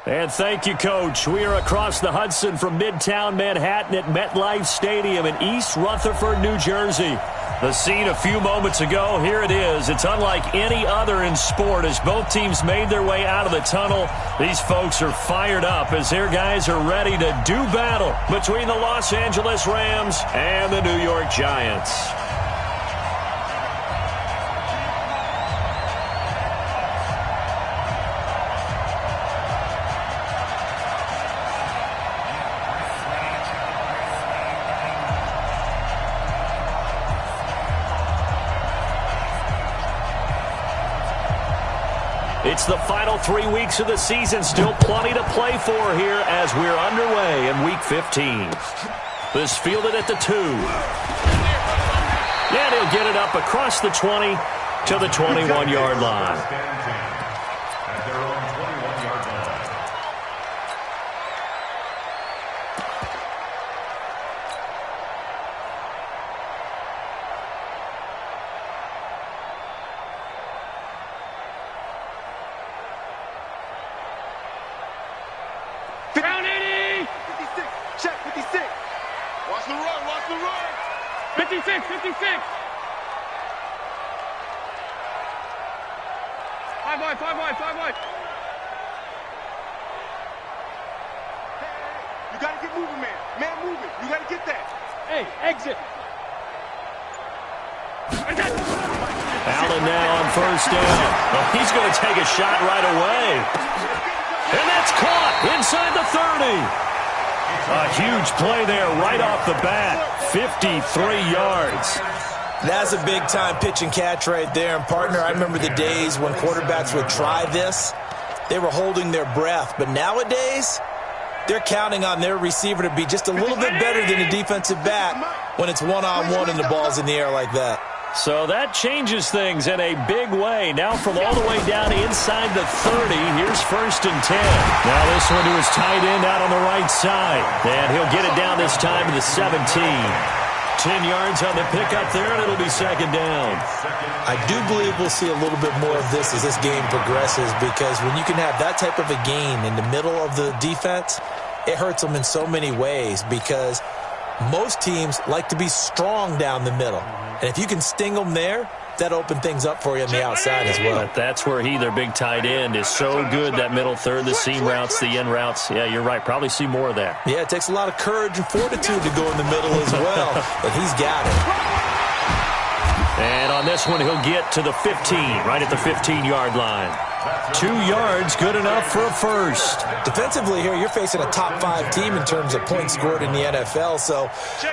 And thank you, Coach. We are across the Hudson from Midtown Manhattan at MetLife Stadium in East Rutherford, New Jersey. The scene a few moments ago, here it is. It's unlike any other in sport as both teams made their way out of the tunnel. These folks are fired up as their guys are ready to do battle between the Los Angeles Rams and the New York Giants. It's the final 3 weeks of the season. Still plenty to play for here as we're underway in Week 15. This fielded at the 2. And he'll get it up across the 20 to the 21-yard line. You got to get moving, man. Man, moving. You got to get that. Hey, exit. Allen now on first down. Oh, he's going to take a shot right away. And that's caught inside the 30. A huge play there right off the bat. 53 yards. That's a big-time pitch and catch right there. And, partner, I remember the days when quarterbacks would try this. They were holding their breath. But nowadays, they're counting on their receiver to be just a little bit better than a defensive back when it's one-on-one and the ball's in the air like that. So that changes things in a big way. Now from all the way down inside the 30, here's first and 10. Now this one to his tight end out on the right side. And he'll get it down this time to the 17. 10 yards on the pickup there, and it'll be second down. I do believe we'll see a little bit more of this as this game progresses, because when you can have that type of a gain in the middle of the defense, it hurts them in so many ways, because most teams like to be strong down the middle. And if you can sting them there, that open things up for you on the outside as well. But that's where their big tight end, is so good, that middle third, the seam routes, the in routes. Yeah, you're right. Probably see more of that. Yeah, it takes a lot of courage and fortitude to go in the middle as well, but he's got it. And on this one, he'll get to the 15, right at the 15-yard line. 2 yards, good enough for a first. Defensively here, you're facing a top-5 team in terms of points scored in the NFL. So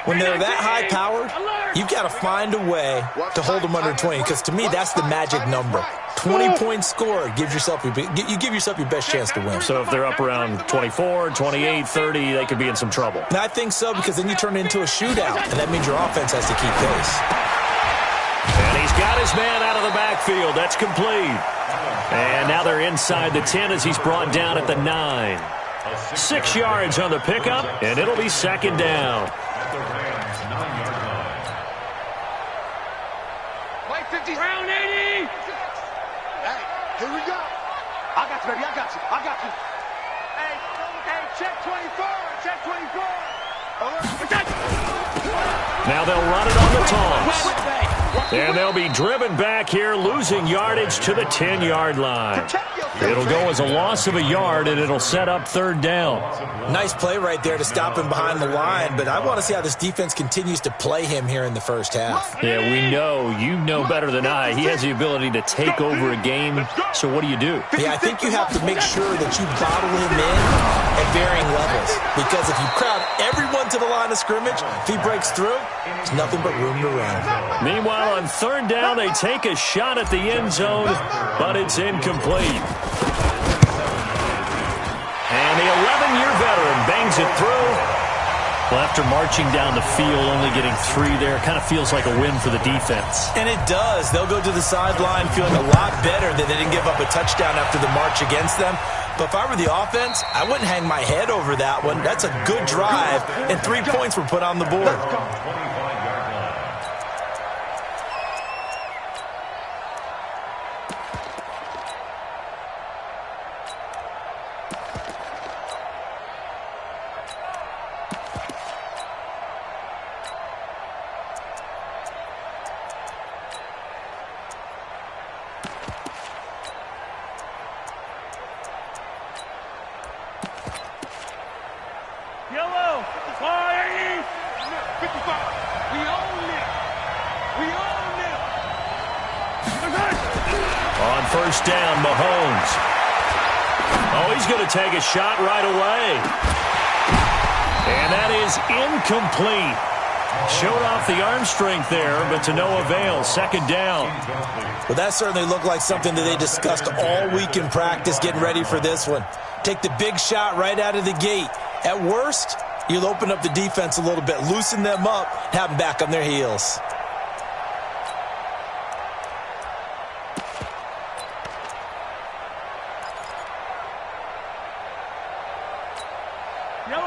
when they're that high-powered, you've got to find a way to hold them under 20. Because to me, that's the magic number. 20 points scored, you give yourself your best chance to win. So if they're up around 24, 28, 30, they could be in some trouble. And I think so, because then you turn it into a shootout, and that means your offense has to keep pace. And he's got his man out of the backfield. That's complete. And now they're inside the 10 as he's brought down at the 9. 6 yards on the pickup, and it'll be second down. White 50. Round 80. Hey, here we go. I got you, baby. I got you. Hey, check 24. Check 24. Now they'll run it on the toss. And they'll be driven back here, losing yardage to the 10-yard line. It'll go as a loss of a yard, and it'll set up third down. Nice play right there to stop him behind the line, but I want to see how this defense continues to play him here in the first half. Yeah, you know better than I. He has the ability to take over a game, so what do you do? Yeah, I think you have to make sure that you bottle him in at varying levels, because if you crowd everyone to the line of scrimmage, if he breaks through, there's nothing but room to run. Meanwhile, on third down, they take a shot at the end zone, but it's incomplete. And the 11-year veteran bangs it through. Well, after marching down the field, only getting 3 there, kind of feels like a win for the defense. And it does. They'll go to the sideline feeling a lot better that they didn't give up a touchdown after the march against them. But if I were the offense, I wouldn't hang my head over that one. That's a good drive, and 3 points were put on the board. spot. We own it. We own it. On first down, Mahomes. Oh, he's going to take a shot right away. And that is incomplete. Showed off the arm strength there, but to no avail. Second down. Well, that certainly looked like something that they discussed all week in practice getting ready for this one. Take the big shot right out of the gate. At worst, you'll open up the defense a little bit, loosen them up, have them back on their heels.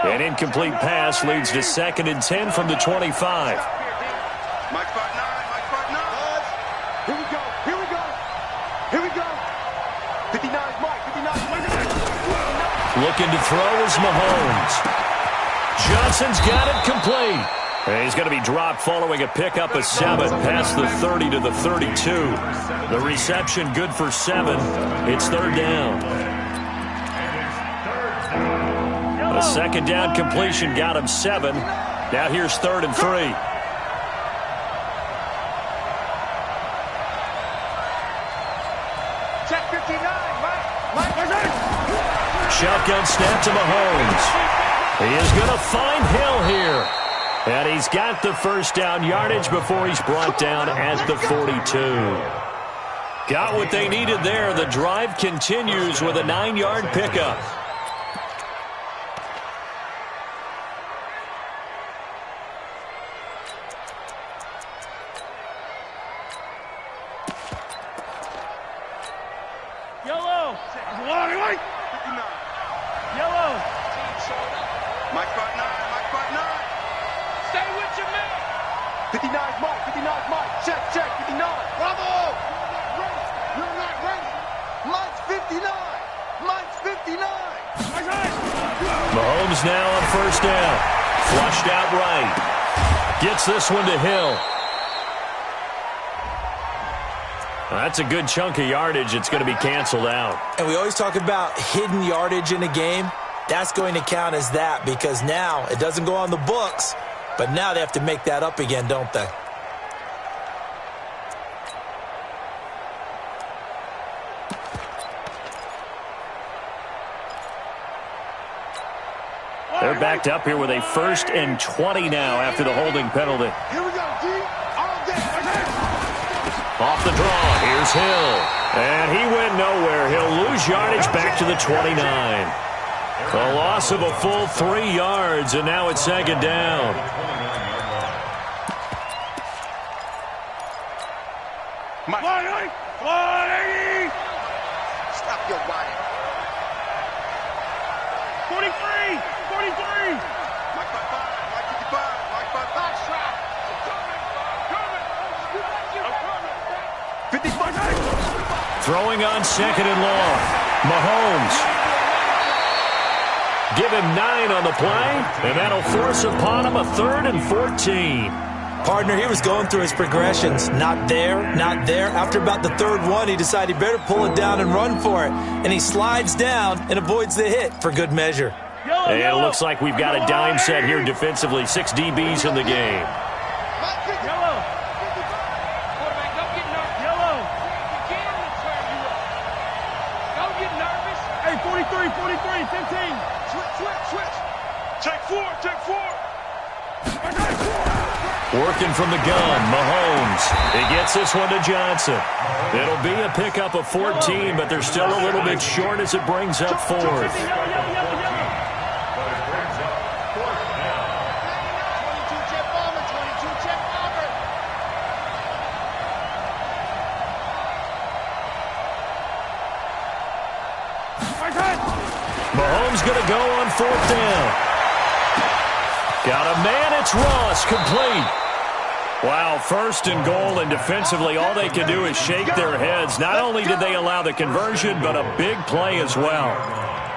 An incomplete pass leads to 2nd and 10 from the 25. Mike spot 9. Mike spot 9. Here we go. Here we go. Here we go. 59 Mike. 59 Mike. Looking to throw is Mahomes. Johnson's got it complete. And he's going to be dropped following a pickup of 7 past the 30 to the 32. The reception good for 7. It's 3rd down. A 2nd down completion got him 7. Now here's 3rd and 3. Check 59 Mike. Shotgun snap to Mahomes. He is going to find Hill here. And he's got the first down yardage before he's brought down at the 42. Got what they needed there. The drive continues with a 9-yard pickup. Yellow. Yellow. Mike spot 9. Mike spot 9. Stay with your man. 59 Mike. 59 Mike. Check. 59. Bravo. You're not ready. Mike's 59. Mike's 59. Mahomes now on first down. Flushed out right. Gets this one to Hill. That's a good chunk of yardage. It's going to be canceled out. And we always talk about hidden yardage in a game. That's going to count as that because now it doesn't go on the books, but now they have to make that up again, don't they? They're backed up here with a 1st and 20 now after the holding penalty. Here we go, D. All day. Off the draw, here's Hill. And he went nowhere. He'll lose yardage back to the 29. A loss of a full 3 yards, and now it's 2nd down. Mike. 180. Stop your whining. 43. 43. Mike 55. Mike 55. Mike 55. Shot. 55. Throwing on 2nd and long. Mahomes. Give him 9 on the play, and that'll force upon him a 3rd and 14. Partner, he was going through his progressions. Not there, not there. After about the 3rd one, he decided he better pull it down and run for it. And he slides down and avoids the hit for good measure. And it looks like we've got a dime set here defensively. 6 DBs in the game. Yellow. Quarterback, don't get nervous. Yellow. Don't get nervous. Hey, 43, 15. Switch. Check 4. Working from the gun, Mahomes. He gets this one to Johnson. It'll be a pickup of 14, but they're still a little bit short as it brings up 4th. Mahomes going to go on 4th down. Got a man, it's Ross, complete. Wow, 1st and goal, and defensively all they can do is shake their heads. Not only did they allow the conversion, but a big play as well.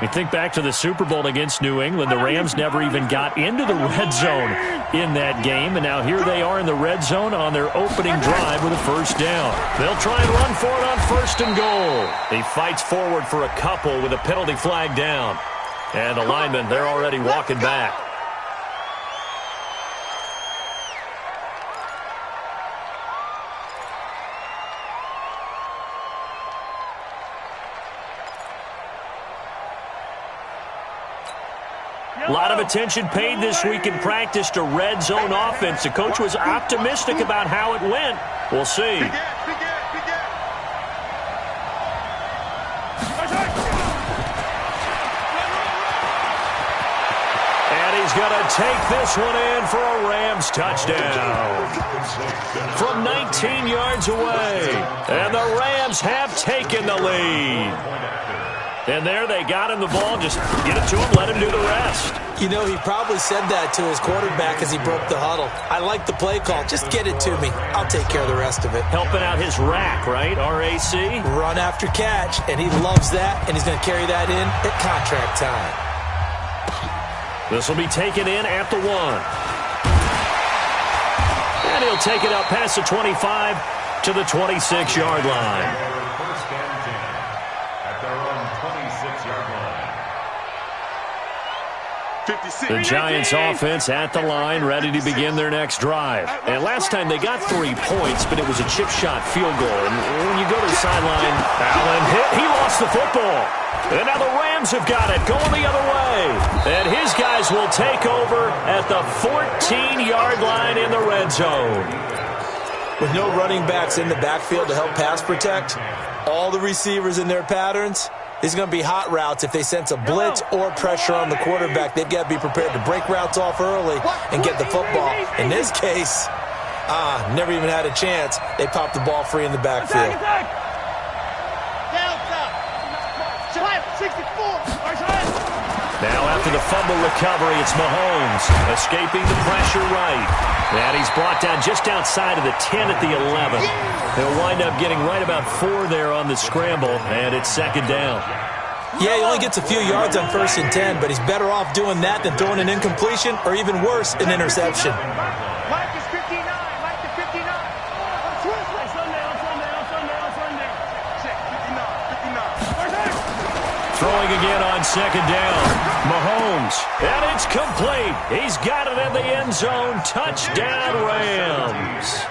You think back to the Super Bowl against New England, the Rams never even got into the red zone in that game, and now here they are in the red zone on their opening drive with a 1st down. They'll try and run for it on 1st and goal. He fights forward for a couple with a penalty flag down. And the linemen, they're already walking back. A lot of attention paid this week in practice to red zone offense. The coach was optimistic about how it went. We'll see. He's going to take this one in for a Rams touchdown from 19 yards away. And the Rams have taken the lead. And there they got him the ball. Just get it to him, let him do the rest. You know, he probably said that to his quarterback as he broke the huddle. I like the play call. Just get it to me. I'll take care of the rest of it. Helping out his rack, right? RAC? Run after catch, and he loves that, and he's going to carry that in at contract time. This will be taken in at the 1. And he'll take it up past the 25 to the 26-yard line. First and 10 at their own 26-yard line. 56. The Giants offense at the line, ready to begin their next drive. And last time they got 3 points, but it was a chip shot field goal. And when you go to the sideline, Allen hit. He lost the football. And now the Rams have got it, going the other way. And his guys will take over at the 14-yard line in the red zone. With no running backs in the backfield to help pass protect, all the receivers in their patterns, these are going to be hot routes. If they sense a blitz or pressure on the quarterback, they've got to be prepared to break routes off early and get the football. In this case, never even had a chance. They popped the ball free in the backfield. Now after the fumble recovery, it's Mahomes escaping the pressure right. And he's brought down just outside of the 10 at the 11. He'll wind up getting right about 4 there on the scramble, and it's second down. Yeah, he only gets a few yards on 1st and 10, but he's better off doing that than throwing an incompletion or even worse, an interception. Mike is 59. Mike is 59. Throwing again on second down. Mahomes. And it's complete. He's got it in the end zone. Touchdown, Rams.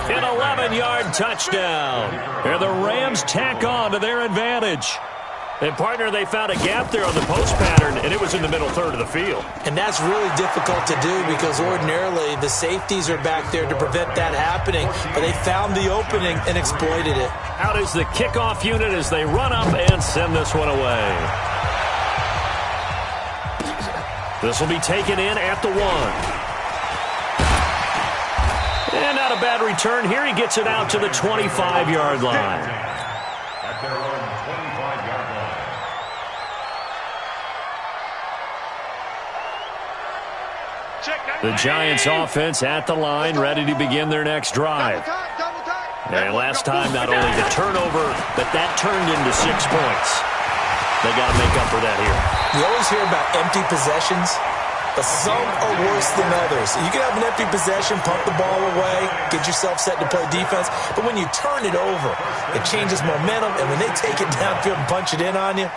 An 11-yard touchdown. And the Rams tack on to their advantage. And, partner, they found a gap there on the post pattern, and it was in the middle third of the field. And that's really difficult to do because ordinarily the safeties are back there to prevent that happening. But they found the opening and exploited it. Out is the kickoff unit as they run up and send this one away. This will be taken in at the 1. And not a bad return here. He gets it out to the 25-yard line. At their own 25-yard line. The Giants offense at the line, ready to begin their next drive. And last time, not only the turnover, but that turned into 6 points. They got to make up for that here. You always hear about empty possessions, but some are worse than others. You can have an empty possession, pump the ball away, get yourself set to play defense, but when you turn it over, it changes momentum, and when they take it downfield and punch it in on you,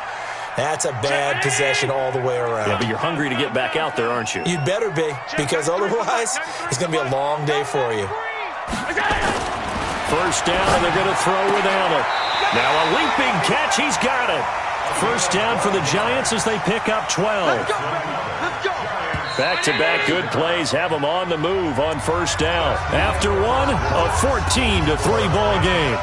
that's a bad possession all the way around. Yeah, but you're hungry to get back out there, aren't you? You'd better be, because otherwise, it's going to be a long day for you. First down, and they're going to throw with Allen. Now a leaping catch. He's got it. First down for the Giants as they pick up 12. Back-to-back good plays have them on the move on first down. After one, a 14-3 ball game.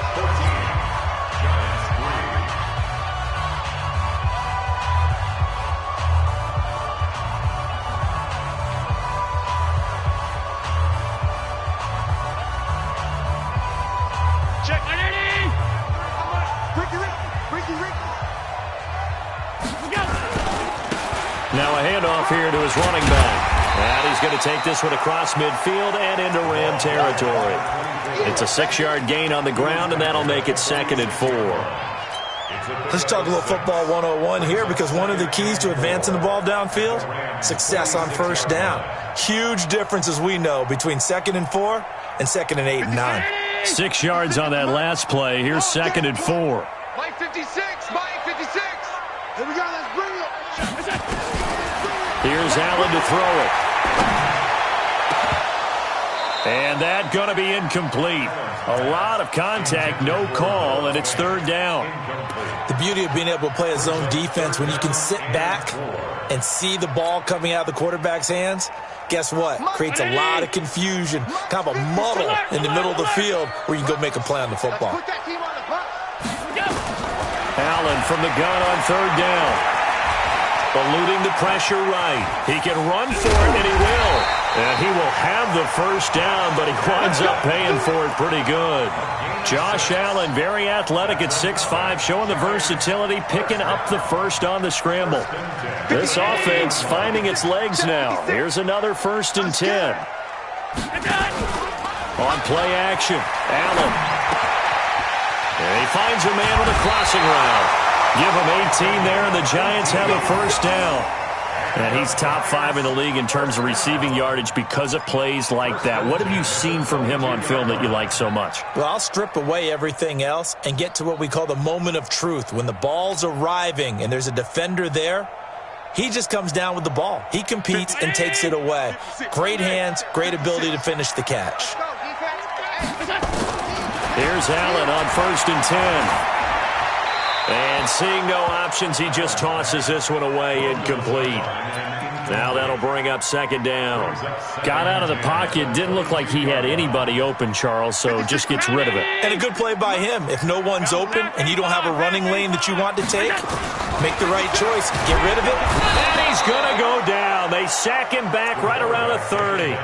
Now a handoff here to his running back. And he's going to take this one across midfield and into Ram territory. It's a 6-yard gain on the ground, and that'll make it 2nd and 4. Let's talk a little football 101 here, because one of the keys to advancing the ball downfield, success on first down. Huge difference, as we know, between 2nd and 4 and 2nd and 8 and 9. 6 yards on that last play. Here's 2nd and 4. Mike 56. Mike 56. Here we go. Let's bring it. Here's Allen to throw it. And that going to be incomplete. A lot of contact, no call, and it's third down. The beauty of being able to play a zone defense when you can sit back and see the ball coming out of the quarterback's hands, guess what? Creates a lot of confusion, kind of a muddle in the middle of the field where you can go make a play on the football. Allen from the gun on third down. Eluding the pressure right. He can run for it, and he will. And he will have the first down, but he winds up paying for it pretty good. Josh Allen, very athletic at 6'5", showing the versatility, picking up the first on the scramble. This offense finding its legs now. Here's another 1st and 10. On play action, Allen. And he finds a man with a crossing route. Give him 18 there, and the Giants have a first down. And he's top 5 in the league in terms of receiving yardage because of plays like that. What have you seen from him on film that you like so much? Well, I'll strip away everything else and get to what we call the moment of truth. When the ball's arriving and there's a defender there, he just comes down with the ball. He competes and takes it away. Great hands, great ability to finish the catch. Here's Allen on 1st and 10. And seeing no options, he just tosses this one away, incomplete. Now that'll bring up 2nd down. Got out of the pocket, didn't look like he had anybody open, Charles, so just gets rid of it. And a good play by him. If no one's open and you don't have a running lane that you want to take, make the right choice, get rid of it. And he's going to go down. They sack him back right around the 30.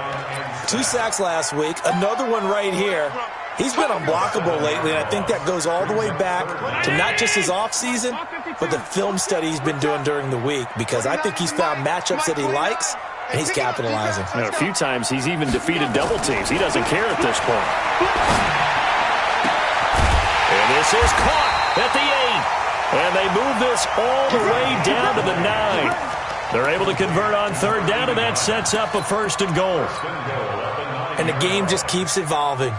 2 sacks last week, another one right here. He's been unblockable lately, and I think that goes all the way back to not just his offseason, but the film study he's been doing during the week, because I think he's found matchups that he likes, and he's capitalizing. And a few times he's even defeated double teams. He doesn't care at this point. And this is caught at the 8. And they move this all the way down to the 9. They're able to convert on third down, and that sets up a 1st and goal. And the game just keeps evolving.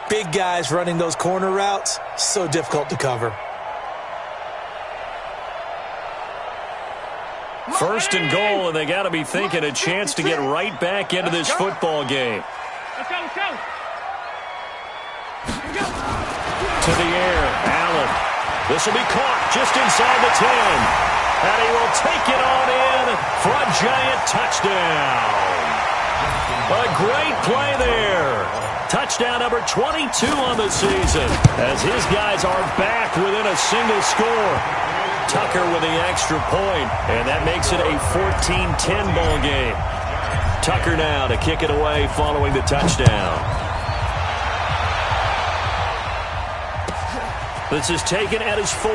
Big guys running those corner routes, so difficult to cover. 1st and goal, and they got to be thinking a chance to get right back into this football game. To the air, Allen. This will be caught just inside the 10. And he will take it on in for a Giant touchdown. A great play there. Touchdown number 22 on the season, as his guys are back within a single score. Tucker with the extra point, and that makes it a 14-10 ball game. Tucker now to kick it away following the touchdown. This is taken at his 4.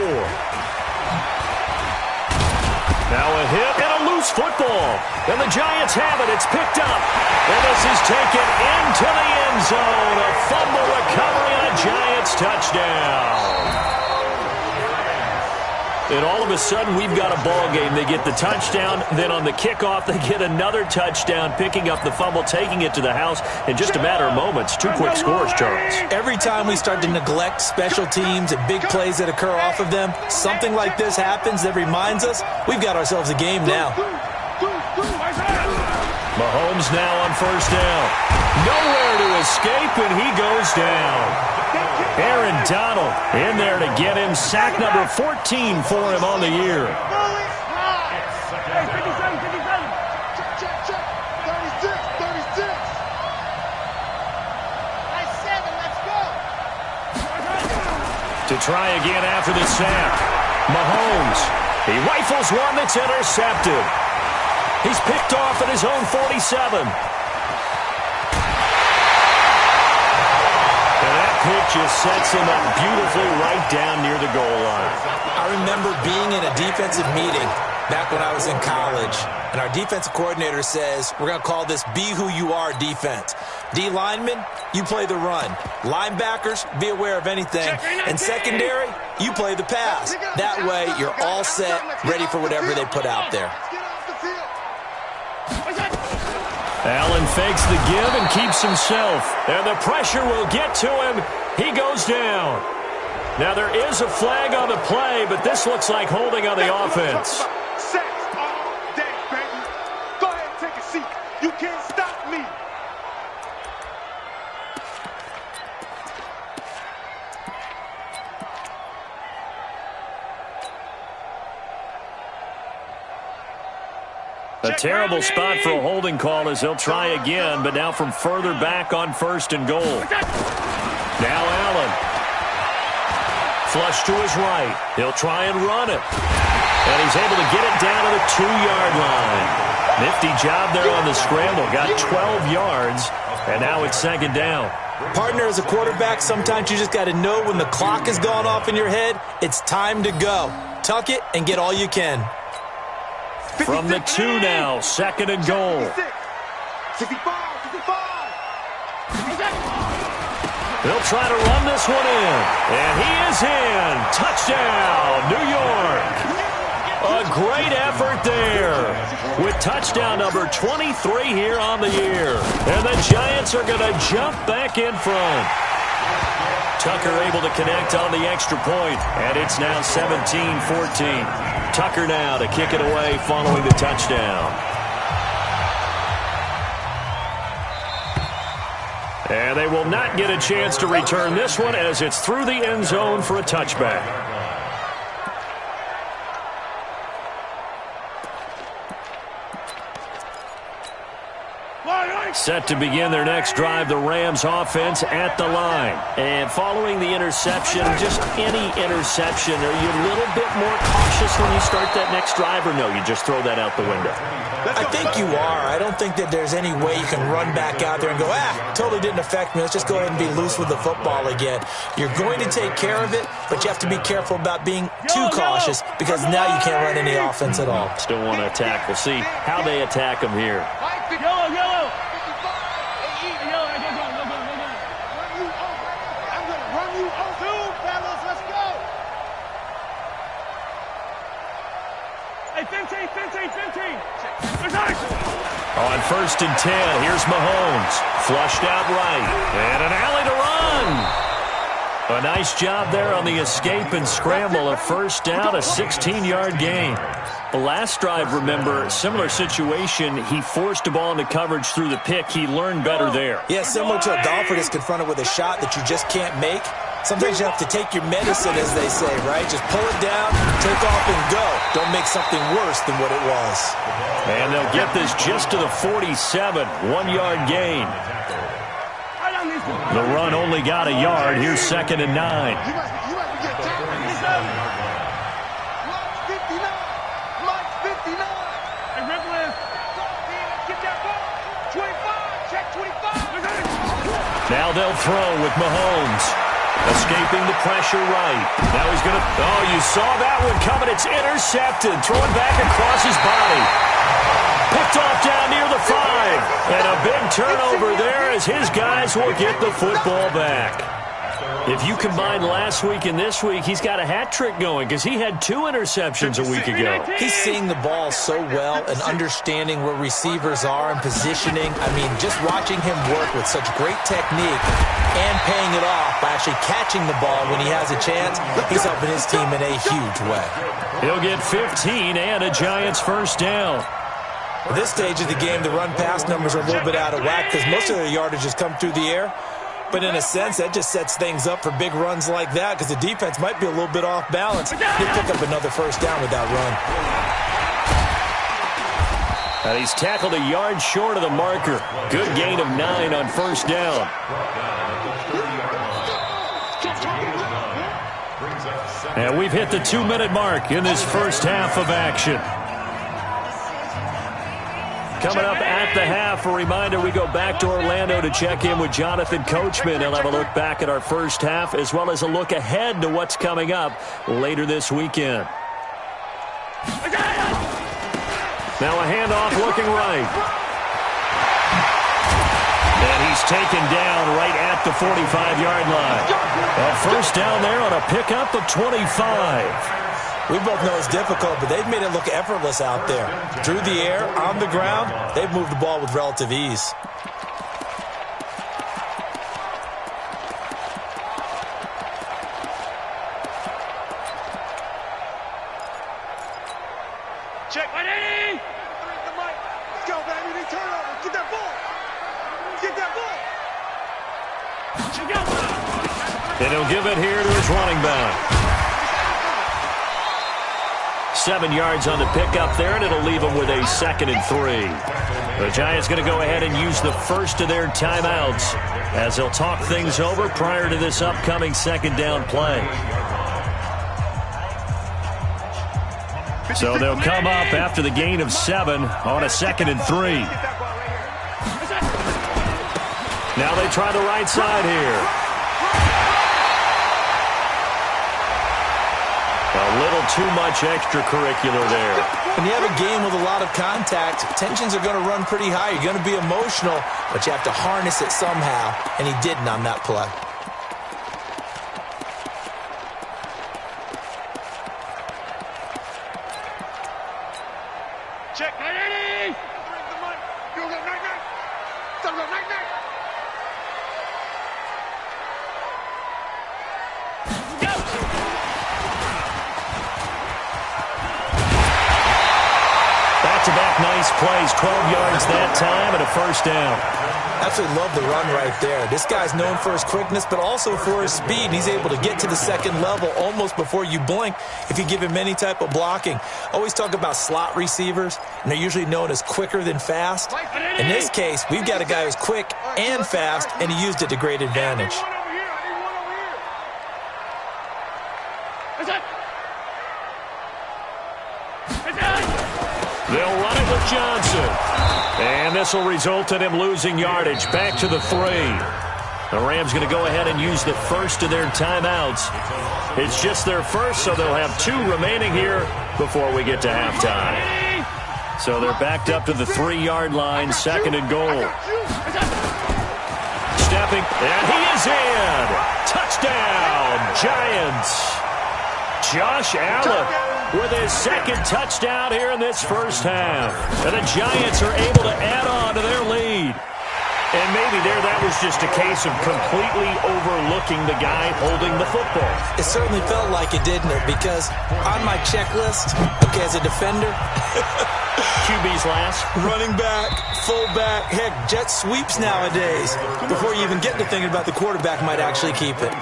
Now a hit and a loose football. And the Giants have it. It's picked up. And this is taken into the end zone. A fumble recovery and a Giants touchdown. And all of a sudden, we've got a ball game. They get the touchdown. Then on the kickoff, they get another touchdown, picking up the fumble, taking it to the house in just a matter of moments. 2 quick scores, Charles. Every time we start to neglect special teams and big plays that occur off of them, something like this happens that reminds us we've got ourselves a game now. Mahomes now on 1st down. Nowhere to escape, and he goes down. Aaron Donald in there to get him. Sack number 14 for him on the year. To try again after the sack. Mahomes. He rifles one that's intercepted. He's picked off at his own 47. Pitch just sets him up beautifully right down near the goal line. I remember being in a defensive meeting back when I was in college, and our defensive coordinator says, we're going to call this Be Who You Are defense. D linemen, you play the run. Linebackers, be aware of anything. And secondary, you play the pass. That way, you're all set, ready for whatever they put out there. Allen fakes the give and keeps himself. And the pressure will get to him. He goes down. Now there is a flag on the play, but this looks like holding on the offense. Sacks all day, baby. Go ahead and take a seat. You can't stop me. A terrible spot for a holding call as they'll try again, but now from further back on 1st and goal. Now Allen. Flush to his right. He'll try and run it. And he's able to get it down to the 2-yard line. Nifty job there on the scramble. Got 12 yards, and now it's 2nd down. Partner, as a quarterback, sometimes you just got to know when the clock has gone off in your head, it's time to go. Tuck it and get all you can. From the 2 now, 2nd and goal. 65. They'll try to run this one in. And he is in. Touchdown, New York. A great effort there. With touchdown number 23 here on the year. And the Giants are going to jump back in front. Tucker able to connect on the extra point, and it's now 17-14. Tucker now to kick it away following the touchdown. And they will not get a chance to return this one as it's through the end zone for a touchback. Set to begin their next drive, the Rams offense at the line. And following the interception, just any interception, are you a little bit more cautious when you start that next drive, or no, you just throw that out the window? I think you are. I don't think that there's any way you can run back out there and go, totally didn't affect me. Let's just go ahead and be loose with the football again. You're going to take care of it, but you have to be careful about being too cautious because now you can't run any offense at all. Still want to attack. We'll see how they attack them here. Yellow. On 1st and 10, here's Mahomes. Flushed out right. And an alley to run. A nice job there on the escape and scramble. A 1st down, a 16-yard gain. The last drive, remember, similar situation. He forced a ball into coverage through the pick. He learned better there. Yeah, similar to a golfer that's confronted with a shot that you just can't make. Sometimes you have to take your medicine, as they say, right? Just pull it down, take off, and go. Don't make something worse than what it was. And they'll get this just to the 47, 1-yard gain. The run only got a yard. Here's 2nd and 9. Now they'll throw with Mahomes. Escaping the pressure right. Now he's going to... Oh, you saw that one coming. It's intercepted. Throwing back across his body. Picked off down near the 5. And a big turnover there as his guys will get the football back. If you combine last week and this week, he's got a hat trick going because he had 2 interceptions a week ago. He's seeing the ball so well and understanding where receivers are and positioning. I mean, just watching him work with such great technique and paying it off by actually catching the ball when he has a chance, he's helping his team in a huge way. He'll get 15 and a Giants 1st down. At this stage of the game, the run-pass numbers are a little bit out of whack because most of their yardage has come through the air. But in a sense, that just sets things up for big runs like that because the defense might be a little bit off balance. He'll pick up another 1st down with that run. And he's tackled a yard short of the marker. Good gain of 9 on 1st down. And we've hit the 2-minute mark in this first half of action. Coming up at the half, a reminder, we go back to Orlando to check in with Jonathan Coachman. He'll have a look back at our first half as well as a look ahead to what's coming up later this weekend. Now a handoff looking right. And he's taken down right at the 45-yard line. A 1st down there on a pickup of 25. We both know it's difficult, but they've made it look effortless out there. Through the air, on the ground, they've moved the ball with relative ease. Check 180. Let's go, baby. They turn over. Get that ball. Get that ball. 2 down. And he'll give it here to his running back. 7 yards on the pickup there, and it'll leave them with a 2nd and 3. The Giants going to go ahead and use the first of their timeouts as they'll talk things over prior to this upcoming 2nd down play. So they'll come up after the gain of 7 on a 2nd and 3. Now they try the right side here. A little too much extracurricular there. When you have a game with a lot of contact, tensions are going to run pretty high. You're going to be emotional, but you have to harness it somehow, and he didn't on that play. Check 980! Back-to-back nice plays, 12 yards that time and a first down. Absolutely love the run right there. This guy's known for his quickness, but also for his speed. And he's able to get to the second level almost before you blink if you give him any type of blocking. Always talk about slot receivers, and they're usually known as quicker than fast. In this case, we've got a guy who's quick and fast, and he used it to great advantage. They'll run it with Johnson. And this will result in him losing yardage. Back to the 3. The Rams going to go ahead and use the first of their timeouts. It's just their first, so they'll have 2 remaining here before we get to halftime. So they're backed up to the 3-yard line, 2nd and goal. Stepping, and he is in. Touchdown, Giants. Josh Allen with his 2nd touchdown here in this first half. And the Giants are able to add on to their lead. And maybe there that was just a case of completely overlooking the guy holding the football. It certainly felt like it, didn't it? Because on my checklist, okay, as a defender, QB's last. running back, fullback, heck, jet sweeps nowadays. Before you even get to thinking about the quarterback might actually keep it.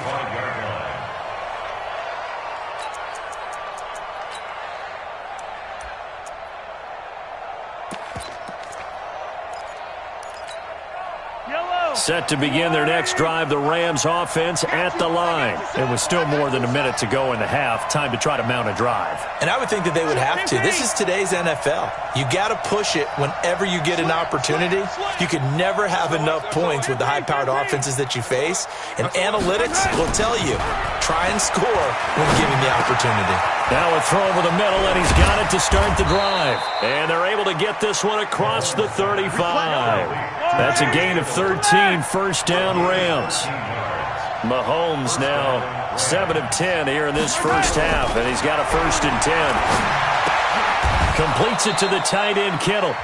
Set to begin their next drive, the Rams offense at the line. It was still more than a minute to go in the half. Time to try to mount a drive. And I would think that they would have to. This is today's NFL. You got to push it whenever you get an opportunity. You can never have enough points with the high-powered offenses that you face. And analytics will tell you, try and score when given the opportunity. Now a throw over the middle, and he's got it to start the drive. And they're able to get this one across the 35. That's a gain of 13, first down Rams. Mahomes now 7 of 10 here in this first half, and he's got a 1st and 10. Completes it to the tight end, Kittle.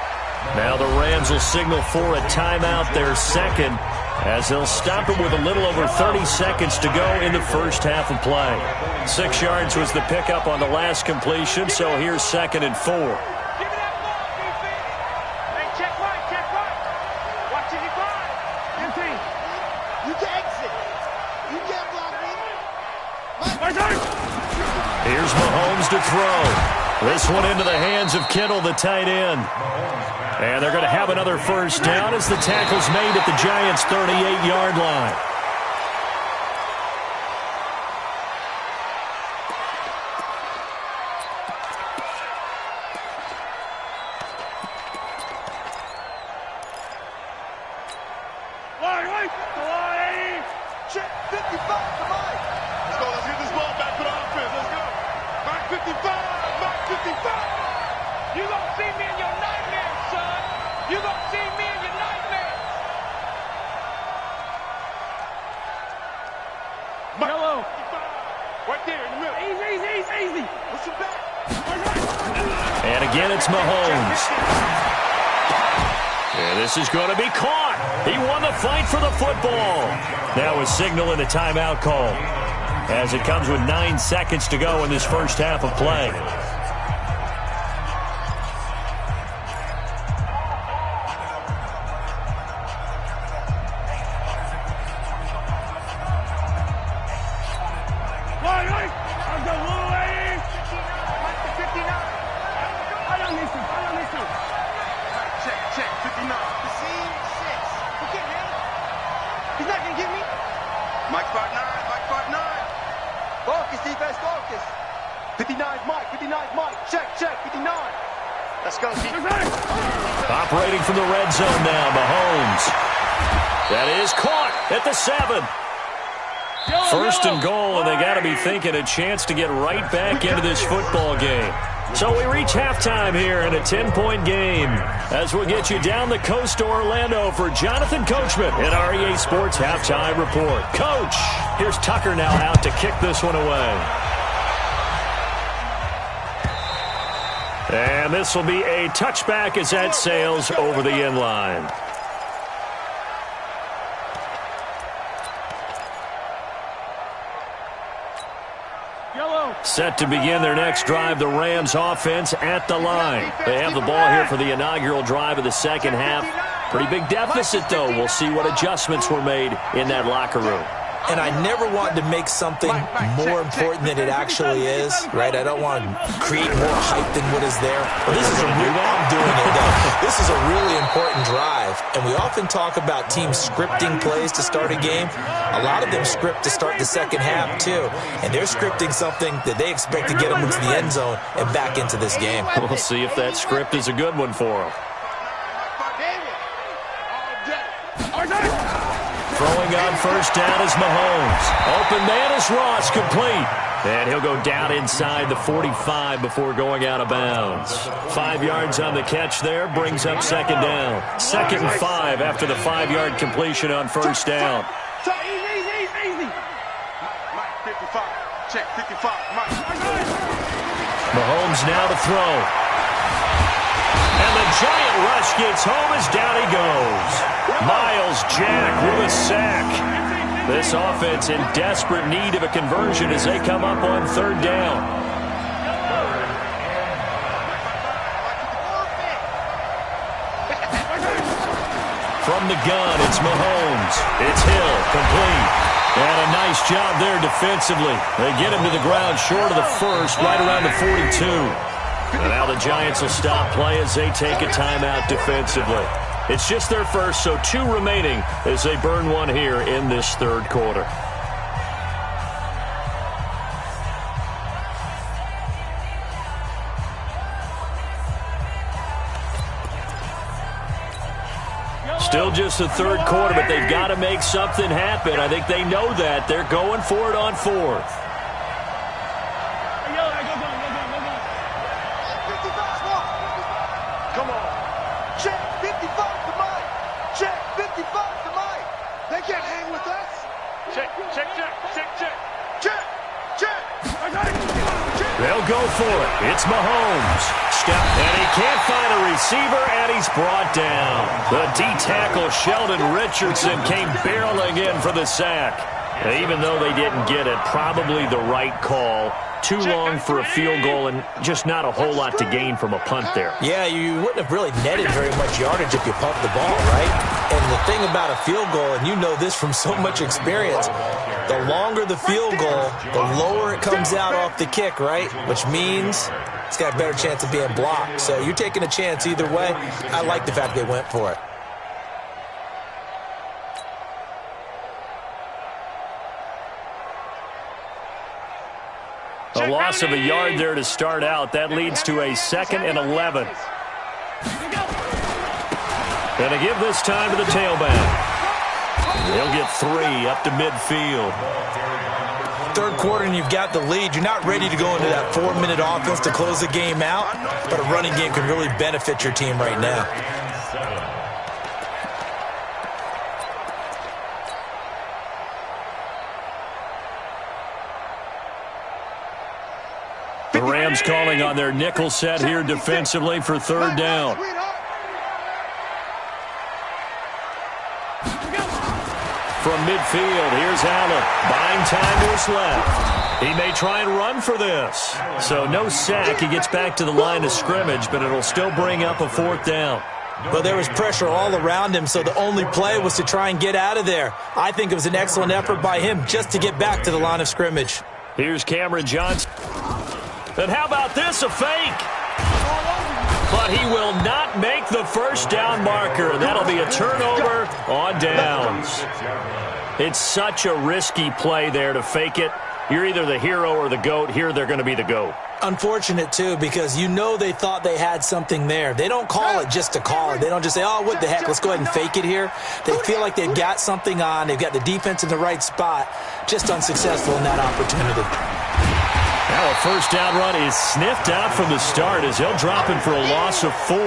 Now the Rams will signal for a timeout, their 2nd, as they'll stop it with a little over 30 seconds to go in the first half of play. 6 yards was the pickup on the last completion, so here's 2nd and 4. Here's Mahomes to throw. This one into the hands of Kittle, the tight end. And they're going to have another first down as the tackle's made at the Giants' 38-yard line. And again, it's Mahomes. And this is going to be caught. He won the fight for the football. That was signaling a timeout call as it comes with 9 seconds to go in this first half of play. check, 59. Scene 6. Okay, man. He's not gonna get me. Mike 5'9", Mike 5'9". Focus, defense, focus. 59's Mike, 59's Mike. Check, 59. Let's go, defense. Operating from the red zone now, Mahomes. That is caught at the 7. First and goal, and they got to be thinking a chance to get right back into this football game. So we reach halftime here in a 10-point game as we'll get you down the coast to Orlando for Jonathan Coachman at REA Sports Halftime Report. Coach, here's Tucker now out to kick this one away. And this will be a touchback as that sails over the end line. Set to begin their next drive, the Rams offense at the line. They have the ball here for the inaugural drive of the second half. Pretty big deficit, though. We'll see what adjustments were made in that locker room. And I never want to make something more important than it actually is, right? I don't want to create more hype than what is there. But this is I'm doing it, though. This is a really important drive. And we often talk about teams scripting plays to start a game. A lot of them script to start the second half, too. And they're scripting something that they expect to get them into the end zone and back into this game. We'll see if that script is a good one for them. Throwing on first down is Mahomes. Open man is Ross, complete. And he'll go down inside the 45 before going out of bounds. 5 yards on the catch there, brings up second down. 2nd and 5 after the 5-yard completion on first down. Easy. Mike, 55. Check, 55. Mike. Mahomes now to throw. And the giant rush gets home as down he goes. Miles Jack with a sack. This offense in desperate need of a conversion as they come up on third down. From the gun, it's Mahomes. It's Hill, complete. And a nice job there defensively. They get him to the ground short of the first, right around the 42. And now the Giants will stop play as they take a timeout defensively. It's just their first, so 2 remaining as they burn one here in this third quarter. Still just the third quarter, but they've got to make something happen. I think they know that. They're going for it on fourth. Come on. Check, 55 to Mike. Check, 55 to Mike. They can't hang with us. Check. They'll go for it. It's Mahomes. And he can't find a receiver, and he's brought down. The D-tackle Sheldon Richardson came barreling in for the sack. Even though they didn't get it, probably the right call. Too long for a field goal and just not a whole lot to gain from a punt there. Yeah, you wouldn't have really netted very much yardage if you pumped the ball, right? And the thing about a field goal, and you know this from so much experience, the longer the field goal, the lower it comes out off the kick, right? Which means it's got a better chance of being blocked. So you're taking a chance either way. I like the fact they went for it. A loss of a yard there to start out. That leads to a 2nd and 11. Gonna give this time to the tailback. They'll get 3 up to midfield. Third quarter and you've got the lead. You're not ready to go into that 4-minute offense to close the game out, but a running game can really benefit your team right now. The Rams calling on their nickel set here defensively for third down. From midfield, here's Allen. Buying time to his left. He may try and run for this. So no sack. He gets back to the line of scrimmage, but it'll still bring up a 4th down. But there was pressure all around him, so the only play was to try and get out of there. I think it was an excellent effort by him just to get back to the line of scrimmage. Here's Cameron Johnson. And how about this, a fake? But he will not make the first down marker, and that'll be a turnover on downs. It's such a risky play there to fake it. You're either the hero or the GOAT. Here they're going to be the GOAT. Unfortunate, too, because you know they thought they had something there. They don't call it just to call it. They don't just say, oh, what the heck, let's go ahead and fake it here. They feel like they've got something on. They've got the defense in the right spot. Just unsuccessful in that opportunity. Now a first down run is sniffed out from the start as he'll drop him for a loss of 4.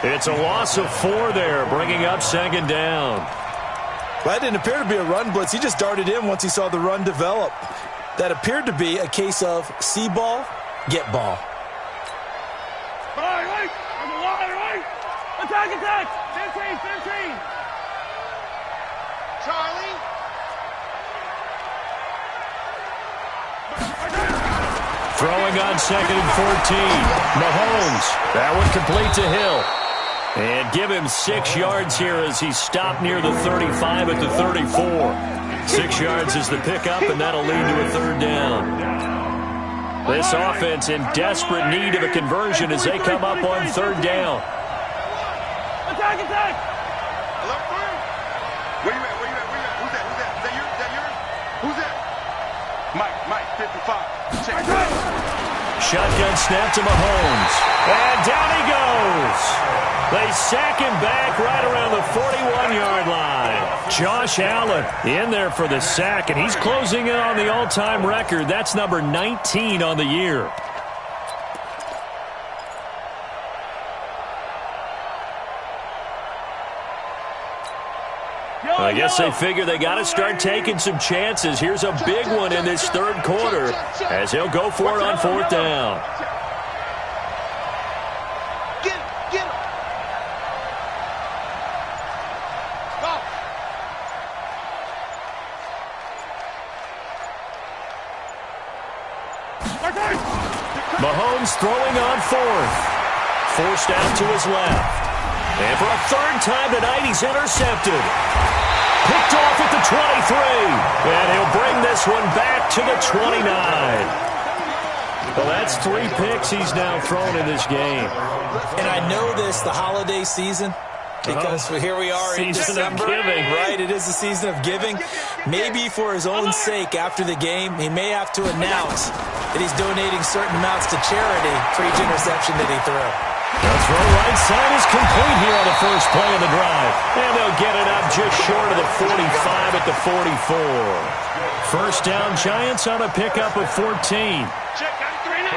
It's a loss of 4 there, bringing up second down. Well, that didn't appear to be a run blitz. He just darted in once he saw the run develop. That appeared to be a case of see ball, get ball. Attack, attack! 15. Charlie. Throwing on second and 14. Mahomes. That one complete to Hill. And give him 6 yards here as he stopped near the 35 at the 34. 6 yards is the pickup, and that'll lead to a third down. This offense in desperate need of a conversion as they come up on third down. Attack, attack! Where you at? Who's that? Is that yours? Who's that? Mike, 55. Check. Shotgun snap to Mahomes. And down he goes. They sack him back right around the 41-yard line. Josh Allen in there for the sack, and he's closing in on the all-time record. That's number 19 on the year. I guess they figure they got to start taking some chances. Here's a big one in this third quarter as he'll go for it on fourth down. Get him! Go! Mahomes throwing on fourth. Forced out to his left. And for a third time tonight, he's intercepted. Picked off at the 23. And he'll bring this one back to the 29. Well, that's 3 picks he's now thrown in this game. And I know this, the holiday season, because here we are in December. Right, it is the season of giving. Maybe for his own sake, after the game, he may have to announce that he's donating certain amounts to charity for each interception that he threw. The throw right side is complete here on the first play of the drive. And they'll get it up just short of the 45 at the 44. First down, Giants on a pickup of 14. Check out 319.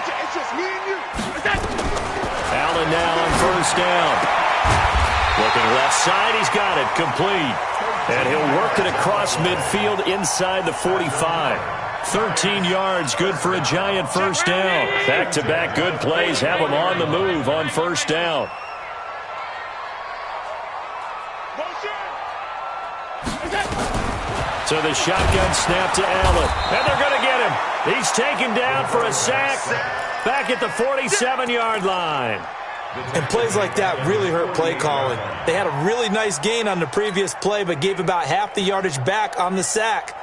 It's just me and you. Allen now on first down. Looking left side, he's got it, complete. And he'll work it across midfield inside the 45. 13 yards, good for a Giant first down. Back-to-back good plays have him on the move on first down. So the shotgun snap to Allen. And they're going to get him. He's taken down for a sack back at the 47-yard line. And plays like that really hurt play calling. They had a really nice gain on the previous play, but gave about half the yardage back on the sack.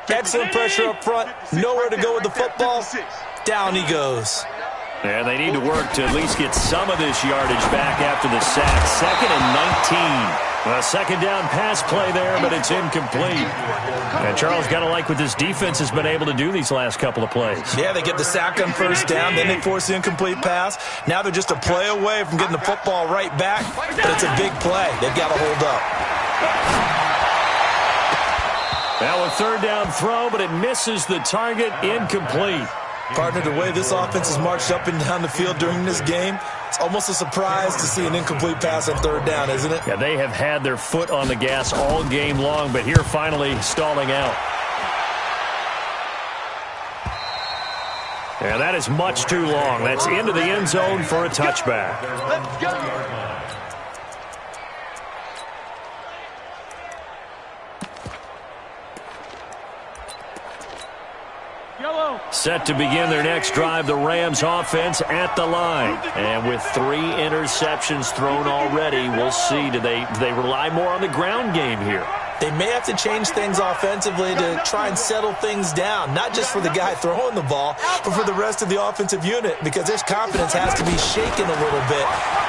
Excellent pressure up front. Nowhere to go with the football. Down he goes. And they need to work to at least get some of this yardage back after the sack. 2nd and 19. A second down pass play there, but it's incomplete. And Charles got to like what this defense has been able to do these last couple of plays. Yeah, they get the sack on first down, then they force the incomplete pass. Now they're just a play away from getting the football right back, but it's a big play. They've got to hold up. Now a third down throw, but it misses the target, incomplete. Partner, the way this offense has marched up and down the field during this game, it's almost a surprise to see an incomplete pass on third down, isn't it? Yeah, they have had their foot on the gas all game long, but here finally stalling out. And that is much too long. That's into the end zone for a touchback. Let's go. Set to begin their next drive, the Rams offense at the line. And with 3 interceptions thrown already, we'll see. Do they rely more on the ground game here? They may have to change things offensively to try and settle things down, not just for the guy throwing the ball, but for the rest of the offensive unit, because his confidence has to be shaken a little bit.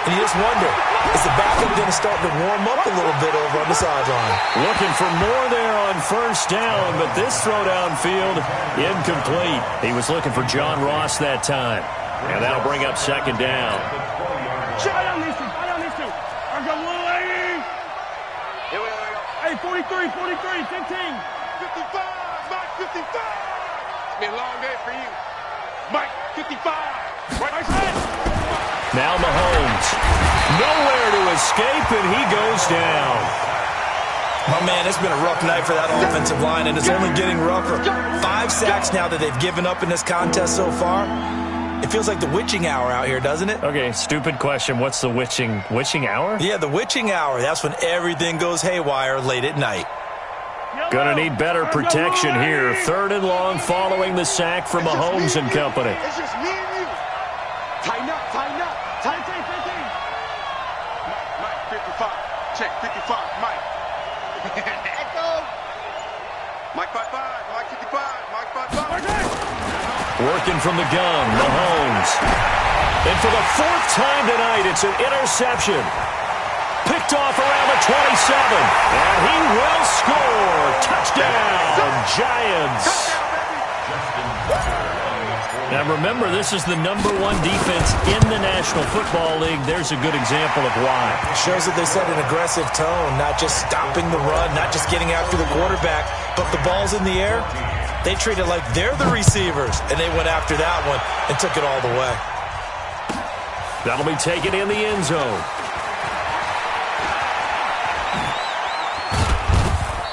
And you just wonder, is the backup going to start to warm up a little bit over on the sideline? Looking for more there on first down, but this throw downfield, incomplete. He was looking for John Ross that time. And that'll bring up second down. I don't need to. I got 180. Here we go. Hey, 43, 15. 55, Mike, 55. It's been a long day for you. Mike, 55. Right side. Now Mahomes. Nowhere to escape, and he goes down. Oh, man, it's been a rough night for that offensive line, and it's only getting rougher. 5 sacks now that they've given up in this contest so far. It feels like the witching hour out here, doesn't it? Okay, stupid question. What's the witching hour? Yeah, the witching hour. That's when everything goes haywire late at night. Gonna need better protection here. 3rd and long following the sack from Mahomes and company. It's just me and you. Tighten up. Tighten. 15. Mike, 55. Check, 55. Mike. Echo. Mike 55. Mike 55. Mike 55. Working from the gun, Mahomes. And for the 4th time tonight, it's an interception. Picked off around the 27. And he will score. Touchdown, Giants. Now remember, this is the #1 defense in the National Football League. There's a good example of why. It shows that they set an aggressive tone, not just stopping the run, not just getting after the quarterback, but the ball's in the air. They treat it like they're the receivers, and they went after that one and took it all the way. That'll be taken in the end zone.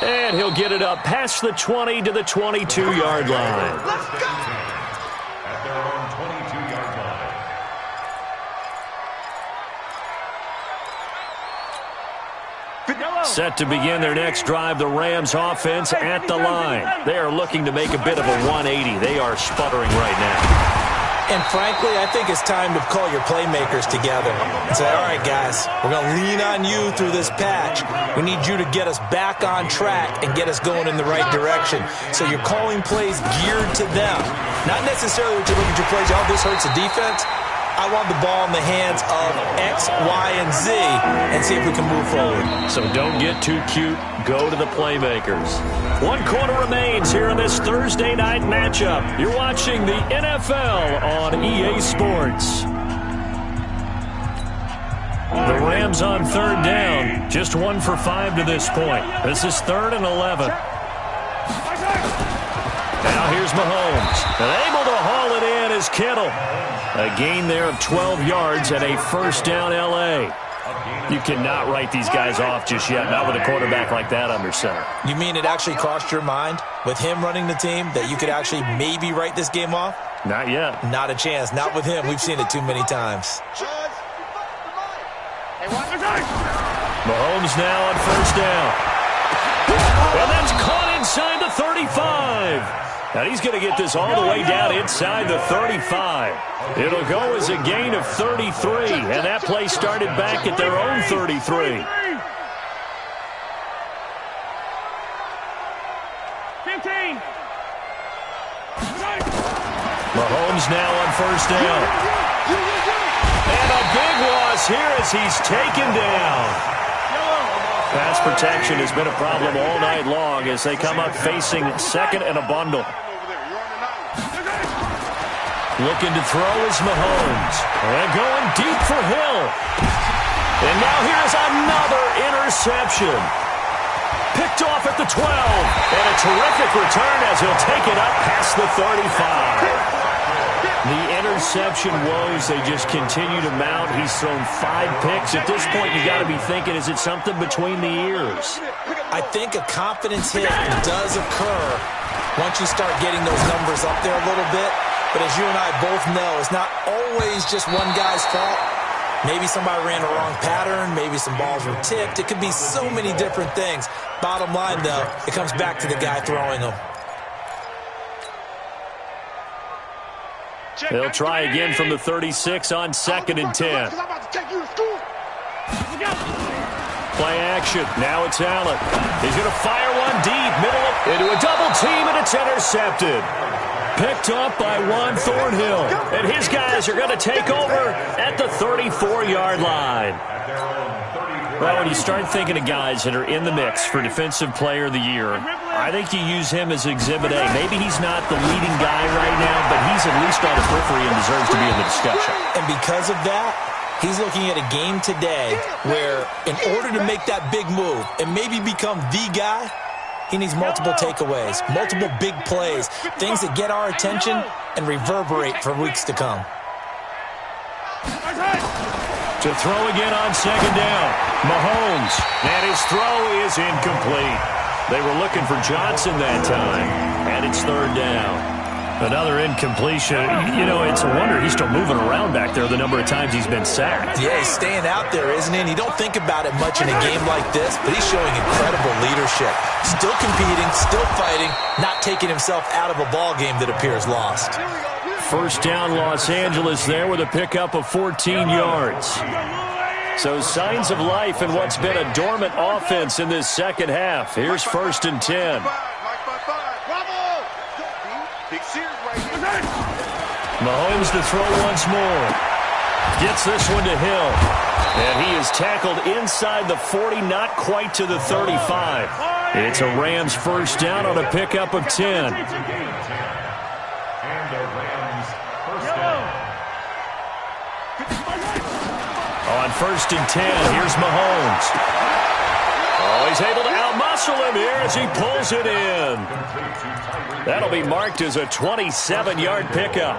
And he'll get it up past the 20 to the 22-yard line. Let's go! At their own 22-yard line. Set to begin their next drive, the Rams offense at the line. They are looking to make a bit of a 180. They are sputtering right now. And frankly, I think it's time to call your playmakers together and say, all right, guys, we're going to lean on you through this patch. We need you to get us back on track and get us going in the right direction. So you're calling plays geared to them. Not necessarily when you look at your plays, oh, this hurts the defense. I want the ball in the hands of X, Y, and Z and see if we can move forward. So don't get too cute. Go to the playmakers. 1 quarter remains here in this Thursday night matchup. You're watching the NFL on EA Sports. The Rams on 3rd down. Just 1 for 5 to this point. This is 3rd and 11. Now here's Mahomes. And able to haul it in is Kittle. A gain there of 12 yards and a first down L.A. You cannot write these guys off just yet, not with a quarterback like that under center. You mean it actually crossed your mind with him running the team that you could actually maybe write this game off? Not yet. Not a chance. Not with him. We've seen it too many times. Mahomes now on first down. And that's caught inside the 35. Now he's going to get this all the way down inside the 35. It'll go as a gain of 33, and that play started back at their own 33. 15. Mahomes now on first down. And a big loss here as he's taken down. Pass protection has been a problem all night long as they come up facing 2nd and a bundle. Looking to throw is Mahomes. And going deep for Hill. And now here's another interception. Picked off at the 12. And a terrific return as he'll take it up past the 35. The interception woes, they just continue to mount. He's thrown 5 picks. At this point, you got to be thinking, is it something between the ears? I think a confidence hit does occur once you start getting those numbers up there a little bit. But as you and I both know, it's not always just one guy's fault. Maybe somebody ran a wrong pattern. Maybe some balls were tipped. It could be so many different things. Bottom line, though, it comes back to the guy throwing them. They'll try again from the 36 on 2nd and 10. play action. Now it's Allen. He's going to fire one deep, into a double team, and it's intercepted. Picked up by Juan Thornhill. And his guys are going to take over at the 34-yard line. Well, when you start thinking of guys that are in the mix for Defensive Player of the Year, I think you use him as Exhibit A. Maybe he's not the leading guy right now, but he's at least on the periphery and deserves to be in the discussion. And because of that, he's looking at a game today where in order to make that big move and maybe become the guy, he needs multiple takeaways, multiple big plays, things that get our attention and reverberate for weeks to come. To throw again on second down, Mahomes, and his throw is incomplete. They were looking for Johnson that time, and it's third down. Another incompletion. You know, it's a wonder he's still moving around back there the number of times he's been sacked. Yeah, he's staying out there, isn't he? And you don't think about it much in a game like this, but he's showing incredible leadership. Still competing, still fighting, not taking himself out of a ball game that appears lost. First down, Los Angeles there with a pickup of 14 yards. So signs of life in what's been a dormant offense in this second half. Here's 1st and 10. Mahomes to throw once more. Gets this one to Hill. And he is tackled inside the 40, not quite to the 35. It's a Rams first down on a pickup of 10. On 1st and 10, here's Mahomes. Oh, he's able to outmuscle him here as he pulls it in. That'll be marked as a 27-yard pickup.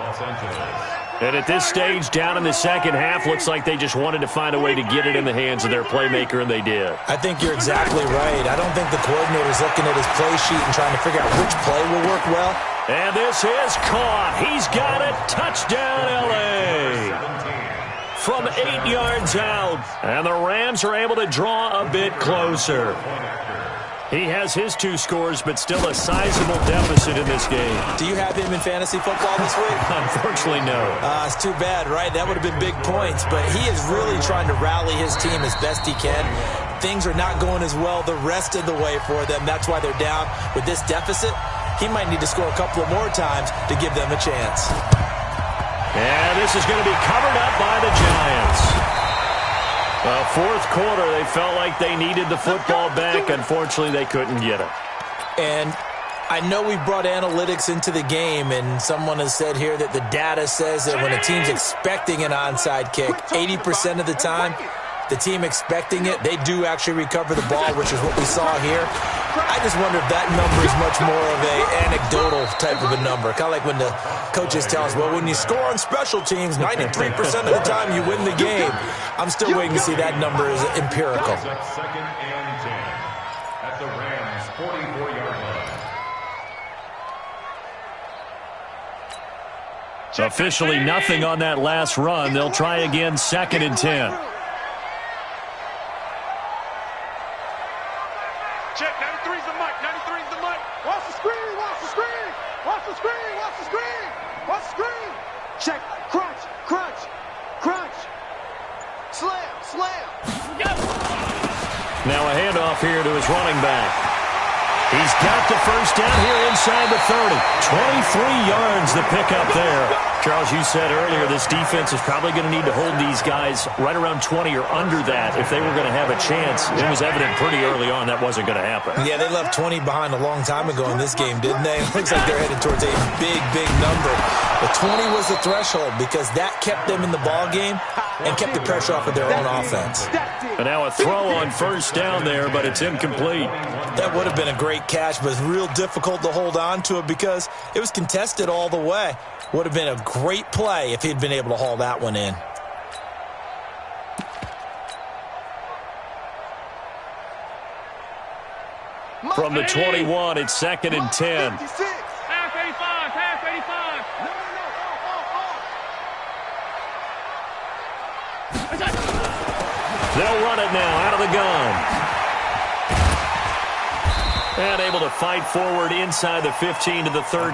And at this stage, down in the second half, looks like they just wanted to find a way to get it in the hands of their playmaker, and they did. I think you're exactly right. I don't think the coordinator's looking at his play sheet and trying to figure out which play will work well. And this is caught. He's got it. Touchdown, L.A. From 8 yards out. And the Rams are able to draw a bit closer. He has his 2 scores, but still a sizable deficit in this game. Do you have him in fantasy football this week? Unfortunately, no. It's too bad, right? That would have been big points. But he is really trying to rally his team as best he can. Things are not going as well the rest of the way for them. That's why they're down with this deficit. He might need to score a couple of more times to give them a chance. And this is going to be covered up by the Giants. Fourth quarter, they felt like they needed the football back. Unfortunately, they couldn't get it. And I know we brought analytics into the game, and someone has said here that the data says that when a team's expecting an onside kick, 80% of the time, the team expecting it, they do actually recover the ball, which is what we saw here. I just wonder if that number is much more of a anecdotal type of a number. Kind of like when the coaches tell us, well, when you score on special teams, 93% of the time you win the game. I'm still waiting to see that number is empirical. Second and 10 at the Rams' 44-yard line. Officially nothing on that last run. They'll try again, 2nd and 10. Check, 93's the mic, 93's the mic. Watch the screen, watch the screen. Watch the screen, watch the screen. Watch the screen. Check, crunch, crunch, crunch. Slam, slam. Now a handoff here to his running back. He's got the first down here inside the 30. 23 yards the pickup there. Charles, you said earlier this defense is probably going to need to hold these guys right around 20 or under that if they were going to have a chance. It was evident pretty early on that wasn't going to happen. Yeah, they left 20 behind a long time ago in this game, didn't they? It looks like they're headed towards a big, big number. But 20 was the threshold because that kept them in the ball game and kept the pressure off of their own offense. And now a throw on first down there, but it's incomplete. That would have been a great catch, but it's real difficult to hold on to it because it was contested all the way. Would have been a great play if he'd been able to haul that one in. From the 21, it's 2nd and 10. Half 85, half 85. They'll run it now out of the gun. And able to fight forward inside the 15 to the 13.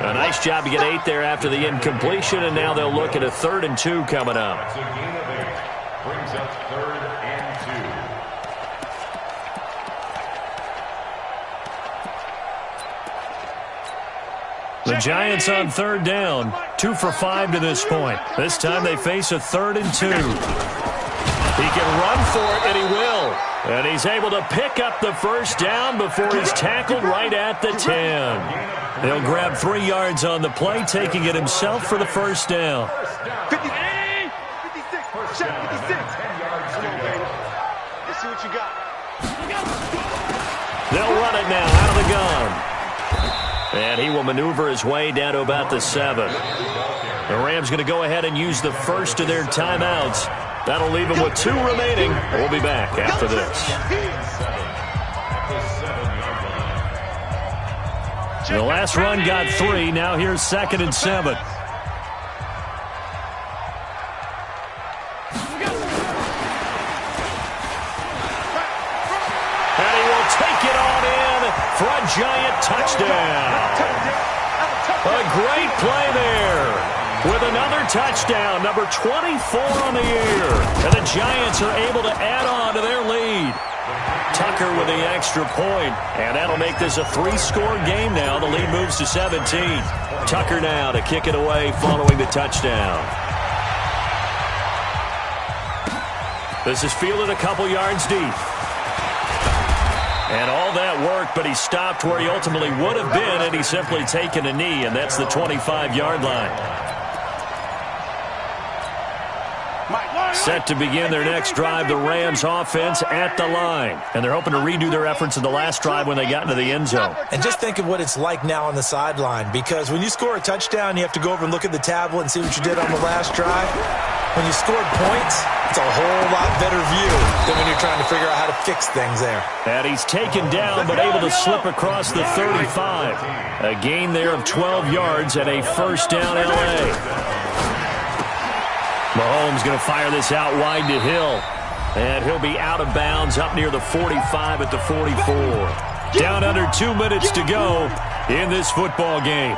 A nice job to get 8 there after the incompletion, and now they'll look at a 3rd and 2 coming up. Brings up 3rd and 2. Giants on third down, 2 for 5 to this point. This time they face a 3rd and 2. He can run for it, and he will. And he's able to pick up the first down before he's tackled right at the 10. He'll grab 3 yards on the play, taking it himself for the first down. 50, 56, check 56. Let's see what you got. They'll run it now out of the gun. And he will maneuver his way down to about the 7. The Rams going to go ahead and use the first of their timeouts. That'll leave them with 2 remaining. We'll be back after this. The last run got 3. Now here's 2nd and 7. And he will take it on in for a giant touchdown. A great play there. With another touchdown, number 24 on the year. And the Giants are able to add on to their lead. Tucker with the extra point, and that'll make this a 3-score game now. The lead moves to 17. Tucker now to kick it away following the touchdown. This is fielded a couple yards deep. And all that work, but he stopped where he ultimately would have been, and he's simply taken a knee, and that's the 25-yard line. Set to begin their next drive, the Rams offense at the line. And they're hoping to redo their efforts in the last drive when they got into the end zone. And just think of what it's like now on the sideline, because when you score a touchdown, you have to go over and look at the tablet and see what you did on the last drive. When you scored points, it's a whole lot better view than when you're trying to figure out how to fix things there. And he's taken down but able to slip across the 35. A gain there of 12 yards and a first down L.A. Mahomes going to fire this out wide to Hill. And he'll be out of bounds up near the 45 at the 44. Down under 2 minutes to go in this football game.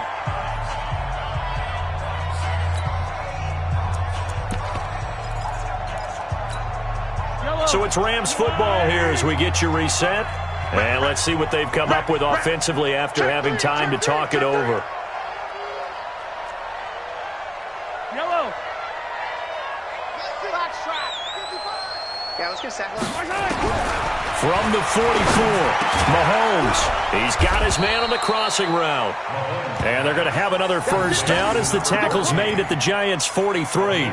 So it's Rams football here as we get you reset. And let's see what they've come up with offensively after having time to talk it over. Yellow. Yeah, let's get set. From the 44, Mahomes. He's got his man on the crossing route. And they're going to have another first down as the tackle's made at the Giants' 43.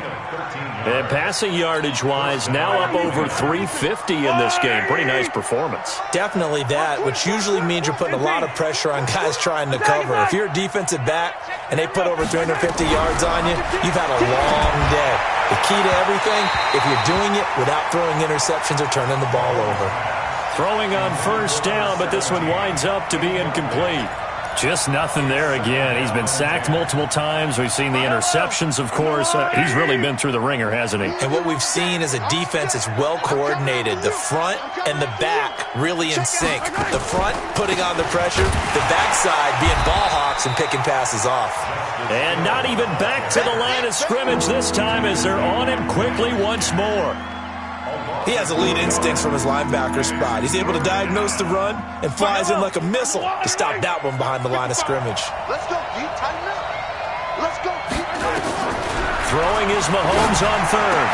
And passing yardage-wise, now up over 350 in this game. Pretty nice performance. Definitely that, which usually means you're putting a lot of pressure on guys trying to cover. If you're a defensive back and they put over 350 yards on you, you've had a long day. The key to everything, if you're doing it without throwing interceptions or turning the ball over. Throwing on first down, but this one winds up to be incomplete. Just nothing there again. He's been sacked multiple times. We've seen the interceptions, of course. He's really been through the ringer, hasn't he? And what we've seen is a defense that's well coordinated. The front and the back really in sync. The front putting on the pressure. The backside being ball hawks and picking passes off. And not even back to the line of scrimmage this time as they're on him quickly once more. He has elite instincts from his linebacker spot. He's able to diagnose the run and flies in like a missile to stop that one behind the line of scrimmage. Let's go, Pete. Tighten up. Let's go, Pete. Throwing is Mahomes on third.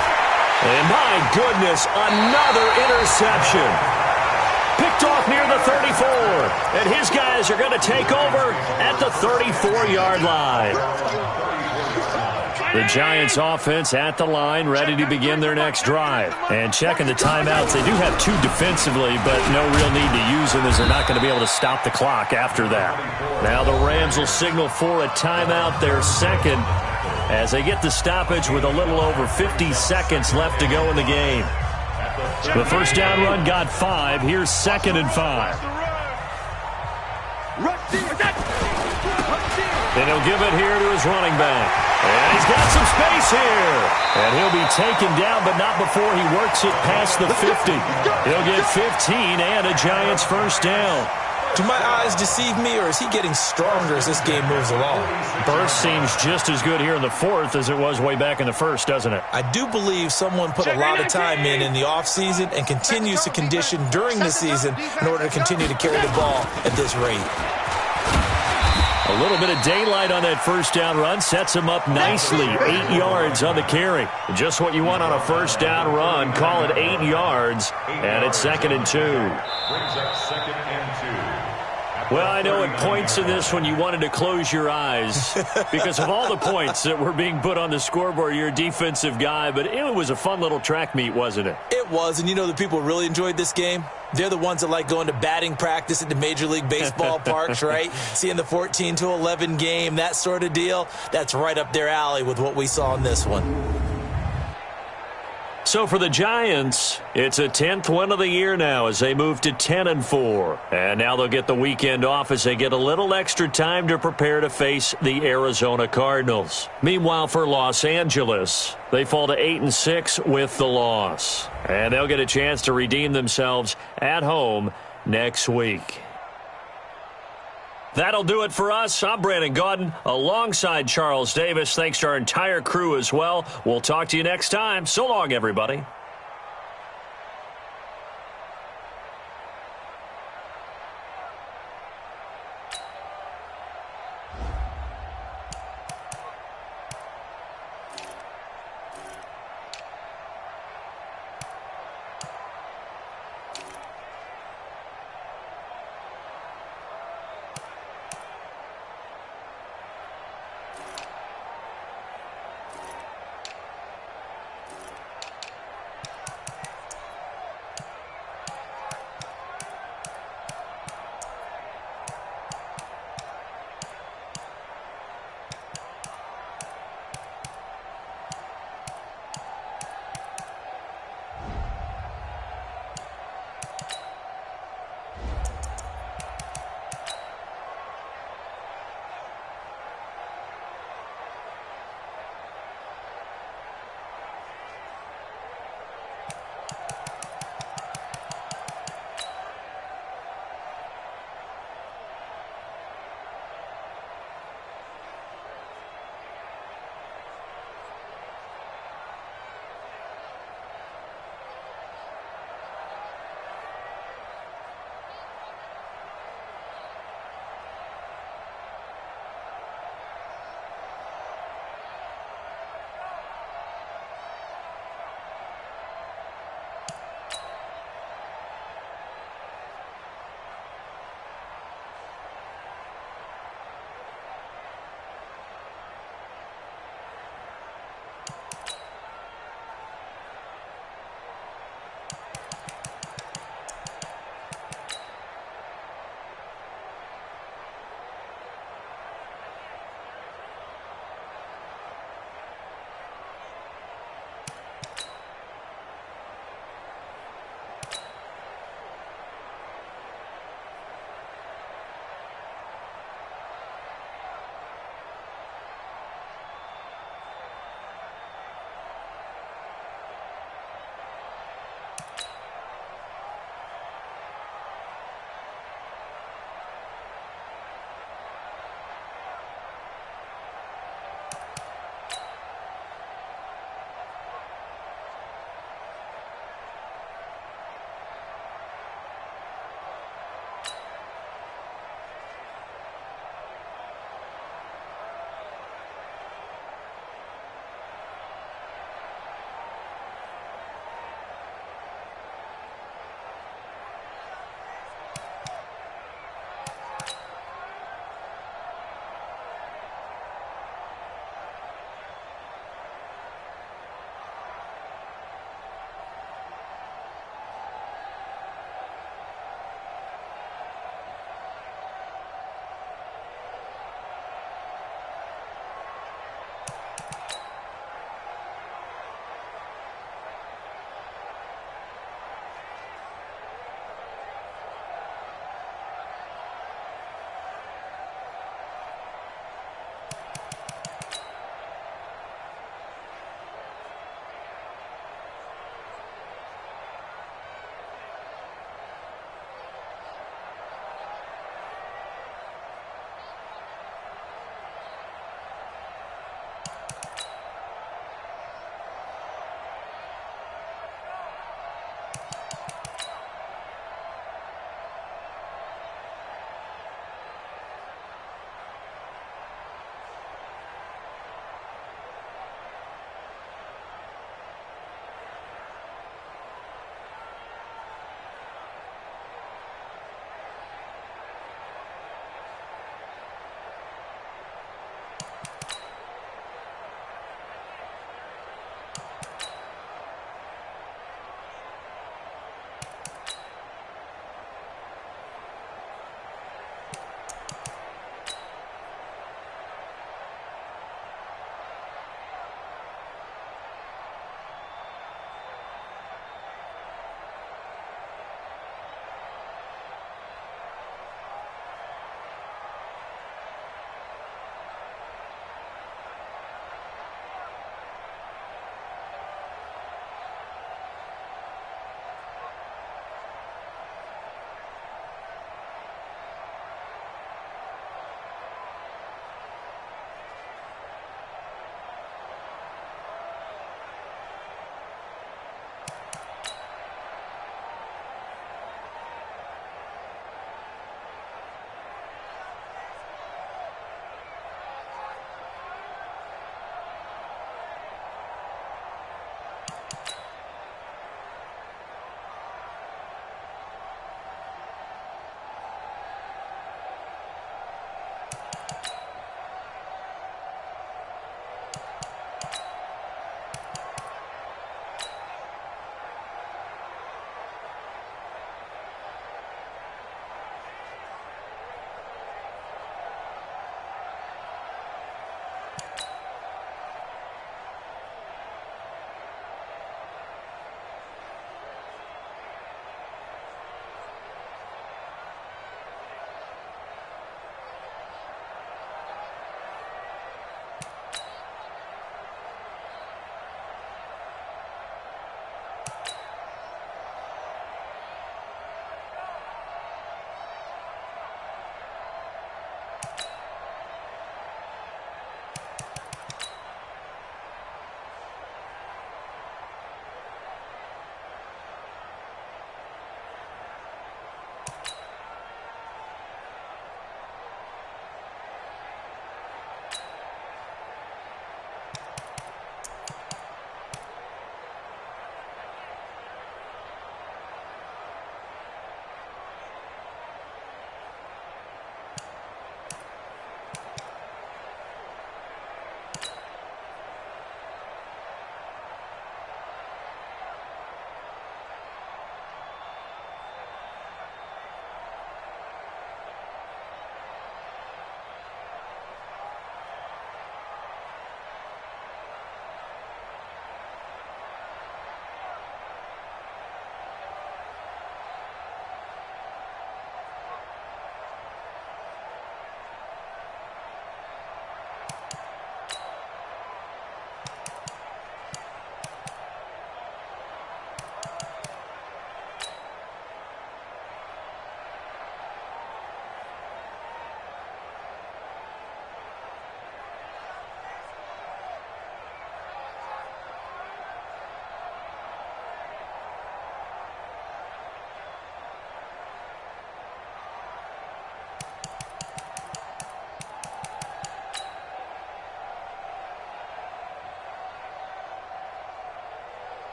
And my goodness, another interception. Picked off near the 34. And his guys are going to take over at the 34-yard line. The Giants offense at the line, ready to begin their next drive. And checking the timeouts, they do have 2 defensively, but no real need to use them as they're not going to be able to stop the clock after that. Now the Rams will signal for a timeout, their second, as they get the stoppage with a little over 50 seconds left to go in the game. The first down run got 5. Here's 2nd and 5. And he'll give it here to his running back. And he's got some space here. And he'll be taken down, but not before he works it past the 50. He'll get 15 and a Giants first down. Do my eyes deceive me, or is he getting stronger as this game moves along? Burst seems just as good here in the fourth as it was way back in the first, doesn't it? I do believe someone put a lot of time in the offseason and continues to condition during the season in order to continue to carry the ball at this rate. A little bit of daylight on that first down run sets him up nicely. 8 yards on the carry. Just what you want on a first down run. Call it 8 yards, and it's 2nd and 2. Brings up 2nd and 2. Well, I know at points in this one you wanted to close your eyes because of all the points that were being put on the scoreboard. You're a defensive guy, but it was a fun little track meet, wasn't it? It was, and you know the people really enjoyed this game? They're the ones that like going to batting practice at the Major League Baseball parks, right? Seeing the 14-11 game, that sort of deal. That's right up their alley with what we saw in this one. So for the Giants, it's a 10th win of the year now as they move to 10-4. And now they'll get the weekend off as they get a little extra time to prepare to face the Arizona Cardinals. Meanwhile, for Los Angeles, they fall to 8-6 with the loss. And they'll get a chance to redeem themselves at home next week. That'll do it for us. I'm Brandon Gaudin alongside Charles Davis. Thanks to our entire crew as well. We'll talk to you next time. So long, everybody.